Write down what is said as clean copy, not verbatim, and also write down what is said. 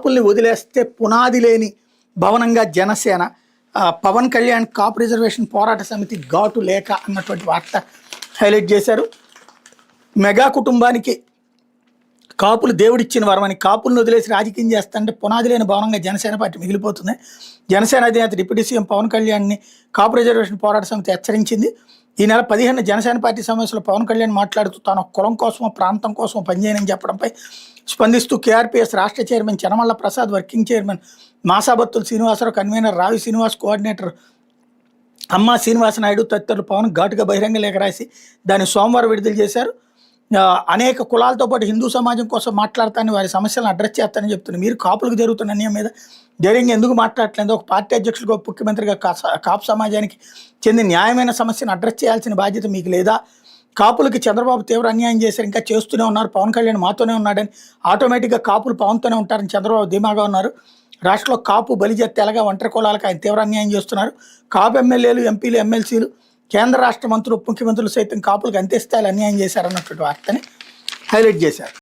కాపుల్ని వదిలేస్తే పునాది లేని భవనంగా జనసేన, పవన్ కళ్యాణ్ కాపు రిజర్వేషన్ పోరాట సమితి ఘాటు లేఖ అన్నటువంటి వార్త హైలైట్ చేశారు. మెగా కుటుంబానికి కాపులు దేవుడిచ్చిన వరమని, కాపులను వదిలేసి రాజకీయం చేస్తుంటే పునాది లేని భవనంగా జనసేన పార్టీ మిగిలిపోతుంది. జనసేన అధినేత డిప్యూటీ సీఎం పవన్ కళ్యాణ్ని కాపు రిజర్వేషన్ పోరాట సమితి హెచ్చరించింది. ఈ నెల 15 జనసేన పార్టీ సమావేశంలో పవన్ కళ్యాణ్ మాట్లాడుతూ తాను కులం కోసమో ప్రాంతం కోసమో పనిచేయనని చెప్పడంపై స్పందిస్తూ కేఆర్పీఎస్ రాష్ట్ర chairman Chenamalla Prasad, working chairman Masabathula Srinivasarao, convener Ravi Srinivas, coordinator అమ్మా శ్రీనివాసనాయుడు తదితరులు పవన్ ఘాటుగా బహిరంగ లేఖ రాసి దాన్ని సోమవారం విడుదల చేశారు. అనేక కులాలతో పాటు హిందూ సమాజం కోసం మాట్లాడతానని, వారి సమస్యలను అడ్రస్ చేస్తానని చెప్తున్నారు. మీరు కాపులకు జరుగుతున్న అన్యాయం మీద ధైర్యంగా ఎందుకు మాట్లాడట్లేదు? ఒక పార్టీ అధ్యక్షులుగా, ఒక ముఖ్యమంత్రిగా కాపు సమాజానికి చెందిన న్యాయమైన సమస్యను అడ్రస్ చేయాల్సిన బాధ్యత మీకు లేదా? కాపులకి చంద్రబాబు తీవ్ర అన్యాయం చేశారు, ఇంకా చేస్తూనే ఉన్నారు. పవన్ కళ్యాణ్ మాతోనే ఉన్నాడని, ఆటోమేటిక్గా కాపులు పవన్తోనే ఉంటారని చంద్రబాబు ధీమాగా ఉన్నారు. రాష్ట్రంలో కాపు బలిజ తెలగ ఒంటరి కులాలకు ఆయన తీవ్ర అన్యాయం చేస్తున్నారు. కాపు ఎమ్మెల్యేలు, ఎంపీలు, ఎమ్మెల్సీలు, కేంద్ర రాష్ట్ర మంత్రులు, ఉప ముఖ్యమంత్రులు సైతం కాపులకు అంత్యస్థాయిలు అన్యాయం చేశారన్నటువంటి వార్తని హైలైట్ చేశారు.